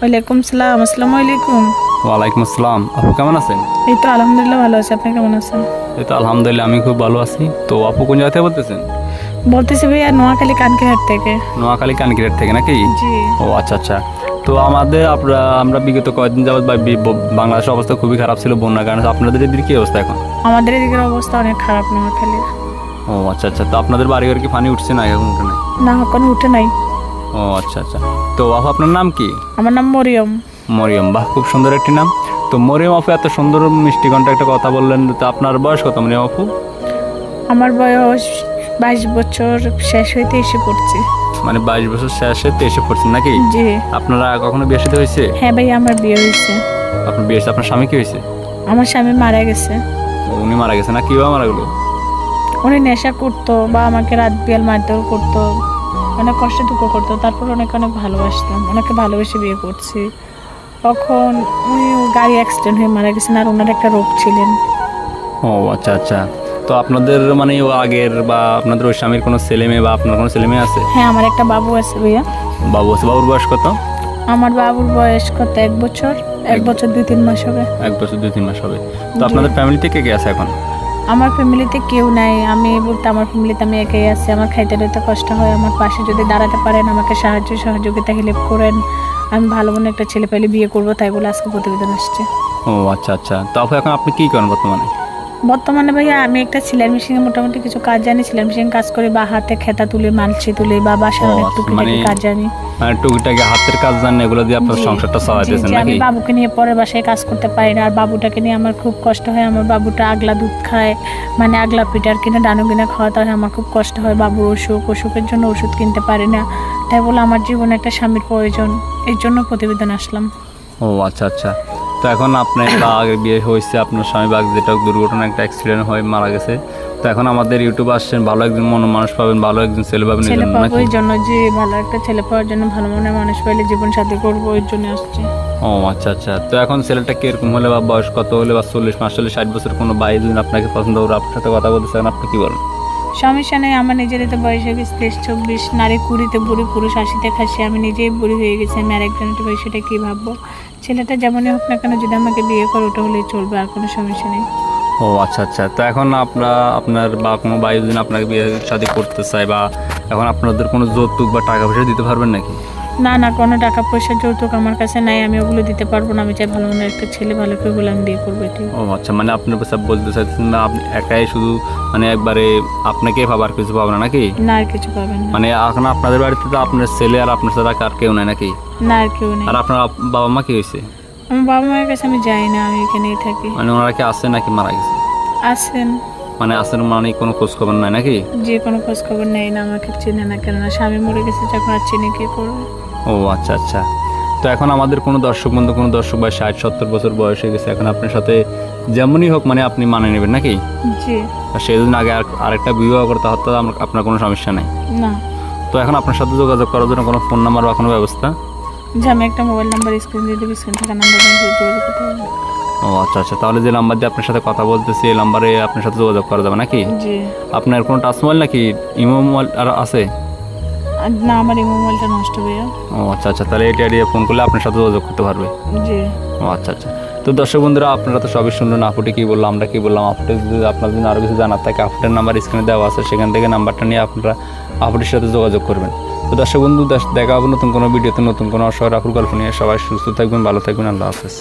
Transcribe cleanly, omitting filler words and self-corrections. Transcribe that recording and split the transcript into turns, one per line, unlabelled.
ওয়ালাইকুম সালাম। আসসালামু আলাইকুম।
ওয়ালাইকুম আসসালাম। আপু কেমন আছেন?
এই তো আলহামদুলিল্লাহ ভালো আছি, আপনি কেমন আছেন?
এই তো আলহামদুলিল্লাহ আমি খুব ভালো আছি। তো আপু কোন জায়গা থেকে বলতেছেন?
বলতেছি ভাইয়া নোয়াখালী কানকিরহাট থেকে।
নোয়াখালী কানকিরহাট থেকে নাকি?
জি।
ও আচ্ছা আচ্ছা। তো আমাদের আমরা বিগত কয়েকদিন যাবত বাংলাদেশের অবস্থা খুবই খারাপ ছিল বন্যার কারণে। আপনাদের এদিকে কি অবস্থা এখন?
আমাদের এদিকের অবস্থা অনেক খারাপ নোয়াখালীর।
ও আচ্ছা আচ্ছা। তো আপনাদের বাড়িঘর কি পানি উঠছে না এখন? উঠে নাই?
না, এখনো উঠে নাই।
ও আচ্ছা আচ্ছা। তো আপু আপনার নাম কি?
আমার নাম মরিয়ম।
মরিয়ম, বাহ খুব সুন্দর একটি নাম। তো মরিয়ম আপু এত সুন্দর মিষ্টি কণ্ঠে একটা কথা বললেন। তো আপনার বয়স কত মরিয়ম আপু?
আমার বয়স 22 বছর শেষ হইতে এসে পড়ছে।
মানে 22 বছর শেষে 23-এ পড়ছেন নাকি?
জি।
আপনারা কখনো বিয়ে শাদী হয়েছে?
হ্যাঁ ভাইয়া, আমার বিয়ে হয়েছে।
আপনার বিয়ে হয়েছে? আপনার স্বামী কি হয়েছে?
আমার স্বামী মারা গেছে।
উনি মারা গেছে না? কিভাবে মারা গেল?
উনি নেশা করতো বা আমাকে রাত বিয়াল মারধর করতো, অনেক কষ্ট দুঃখ করতো। তারপর অনেক অনেক ভালোবাসতাম, ওনাকে ভালোবেসে বিয়ে করছি। তখন উনি গাড়ি অ্যাক্সিডেন্ট হয়ে মারা গেছেন, আর ওনার একটা রোগ ছিলেন।
ও আচ্ছা আচ্ছা। তো আপনাদের মানে ও আগের বা আপনাদের ওই স্বামীর কোনো ছেলে মেয়ে বা আপনার কোনো ছেলে মেয়ে আছে?
হ্যাঁ, আমার একটা বাবু আছে ভাইয়া।
বাবু আছে? বাবুর বয়স কত?
আমার বাবুর বয়স কত? 1 বছর 1 বছর 2-3 মাস হবে।
1 বছর 2-3 মাস হবে। তো
জি।
আপনাদের ফ্যামিলিতে কে কে আছে এখন?
আমার ফ্যামিলিতে কেউ নাই। আমি বলতে আমার ফ্যামিলিতে আমি একাই আছি। আমার খাইতে দিতে কষ্ট হয়। আমার পাশে যদি দাঁড়াতে পারেন, আমাকে সহযোগিতা হেল্প করেন, আমি ভালো মনে একটা ছেলে পেলে বিয়ে করবো, তাই বলে আজকে প্রতিবেদন আসছে।
ও আচ্ছা আচ্ছা। তো আপু এখন আপনি কি করেন বর্তমানে?
বর্তমানে ভাইয়া আমি একটা সেলাই মেশিনে মোটামুটি কিছু কাজ জানি। সেলাই মেশিন কাজ করে বা হাতে খেতা তুলে মালচি তুলে বা বাসার অনেক টুকিটাকি কাজ জানি।
মানে টুকিটাকি হাতের কাজ জানেন, এগুলো দিয়ে আপনার
জি,
সংসারটা চালাইতেছেন
জি, আমি
নাকি?
বাবুকে নিয়ে পরের বাসায় কাজ করতে পারি না, আর বাবুটাকে নিয়ে আমার খুব কষ্ট হয়। আমার বাবুটা আগলা দুধ খায়, মানে আগলা পিঠার কিনে ডানো কিনে খাওয়াতে হয়। আমার খুব কষ্ট হয়। বাবুর অসুখের জন্য ওষুধ কিনতে পারি না, তাই বলে আমার জীবনে একটা স্বামীর প্রয়োজন, এর জন্য প্রতিবেদন আসলাম।
ও আচ্ছা আচ্ছা। তো এখন আপনার বা আগে বিয়ে হয়েছে, আপনার স্বামী বা যেটা দুর্ঘটনা একটা অ্যাক্সিডেন্ট হয়ে মারা গেছে। তো এখন আমাদের ইউটিউবে আসছেন, ভালো একজন মানুষ পাবেন, ভালো একজন ছেলে পাবেন এই
ছেলে
জন্য
পাবো
নাকি?
এই জন্য, যে ভালো একটা ছেলে পাওয়ার জন্য, ভালো মনের মানুষ পাইলে জীবন সাথী করবো, এর জন্য আসছে।
ও আচ্ছা আচ্ছা। তো এখন ছেলেটা কিরকম হলে বা বয়স কত হলে বা 40, 45, 60 বছর কোনো ভাই যদি আপনাকে পছন্দ করে আপনার সাথে কথা বলতে চান, আপনি কি বলেন?
সমস্যা নেই, আমার নিজেরই তো বয়স হয়ে গেছে 23-24, নারী 20-তে বুড়ি, পুরুষ 80-তে খাসি। আমি নিজেই বুড়ি হয়ে গেছি, আমি আরেকজনের বিষয়টা কী ভাববো? ছেলেটা যেমনই হোক না কেন, যদি আমাকে বিয়ে করে ওটা হলেই চলবে, আর কোনো সমস্যা নেই।
ও আচ্ছা আচ্ছা। তো এখন আপনার বা কোনো ভাই যদি আপনাকে বিয়ে শাদী করতে চায়, বা এখন আপনাদের কোনো যৌতুক বা টাকা পয়সা দিতে পারবেন নাকি?
না না, কোনো টাকা পয়সা যৌতুক আমার কাছে নাই, আমি ওগুলো দিতে পারবো না। আমি চাই ভালো মনে একটা ছেলে, ভালো করে বলে আমি বিয়ে করবো, এটাই।
ও আচ্ছা। মানে আপনার সব বলতে চাইছেন না আপনি একাই শুধু মানে একবারে আপনাকে ভাবার কিছু পাবেন না নাকি?
না, আর কিছু পাবেন না।
মানে এখন আপনাদের বাড়িতে তো আপনার ছেলে আর আপনার সাথে আর কেউ নাই নাকি?
না, আর কেউ নেই।
আর আপনার বাবা মা কি হয়েছে?
আমার বাবা মায়ের কাছে আমি যাই না, আমি এখানেই থাকি।
মানে ওনারা কি আছে নাকি মারা গেছে?
আছেন।
মানে আসেন মানে কোনো খোঁজ খবর নাই নাকি?
যে কোনো খোঁজ খবর নেই না, আমাকে চিনে না, কেননা স্বামী মরে গেছে যখন, আর চিনে কে করবে?
ও আচ্ছা আচ্ছা। তো এখন আমাদের কোনো দর্শক বন্ধু, কোনো দর্শক ভাই 60-70 বছর বয়স হয়ে গেছে, এখন আপনার সাথে যেমনই হোক মানে আপনি মানে নেবেন নাকি?
জি।
আর সেই দিন আগে আরেকটা বিবাহ করতে হতো, আপনার কোনো সমস্যা নেই?
না।
তো এখন আপনার সাথে যোগাযোগ করার জন্য কোনো ফোন নাম্বার বা কোনো ব্যবস্থা?
যে আমি একটা মোবাইল নাম্বার স্ক্রিন দিয়ে দেবো, স্ক্রিন থাকা নাম্বার যোগাযোগ করতে হবে।
ও আচ্ছা আচ্ছা। তাহলে যে নাম্বার দিয়ে আপনার সাথে কথা বলতেছি এই নাম্বারে আপনার সাথে যোগাযোগ করা যাবে নাকি?
জি।
আপনার কোনো টাচ মোবাইল নাকি ইমো মোবাইল আর আছে?
না, আমার এই মোবাইলটা নষ্ট ভাইয়া।
ও আচ্ছা আচ্ছা। তাহলে এটা দিয়ে ফোন করলে আপনার সাথে যোগাযোগ করতে পারবে?
জি।
ও আচ্ছা আচ্ছা। তো দর্শক বন্ধুরা, আপনারা তো সবই শুনলেন, আপুটি কী বললাম, আমরা কী বললাম। আপুটি যদি আপনার যদি আরও কিছু জানার থাকে, আপুটের নাম্বার স্ক্রিনে দেওয়া আছে, সেখান থেকে নাম্বারটা নিয়ে আপনারা আপুটির সাথে যোগাযোগ করবেন। তো দর্শক বন্ধু, দেখা হবে নতুন কোনো ভিডিওতে, নতুন কোনো অসহায় আপুর গল্প নিয়ে। সবাই সুস্থ থাকবেন, ভালো থাকবেন, আল্লাহ হাফেজ।